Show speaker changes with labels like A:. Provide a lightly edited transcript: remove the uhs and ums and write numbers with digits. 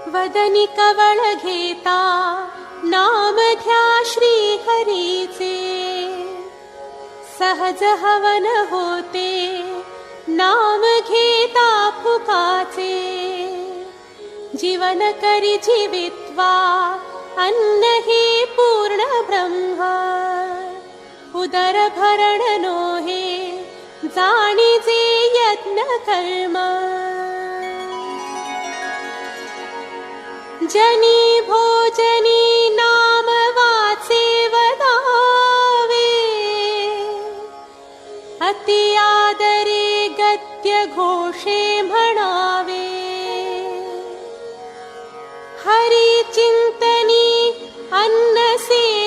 A: वदनी कवळ घेता नाम घ्या श्री हरीचे, सहज हवन होते नाम घेता फुकाचे. जीवन करी जीवित्वा अन्न हे पूर्ण ब्रह्म, उदर भरण नोहे जाणीजे यज्ञ कर्म. जनी भोजनी नाम वाचे वदावे, अति आदरे गद्य घोषे म्हणावे. हरी चिंतनी अन्न से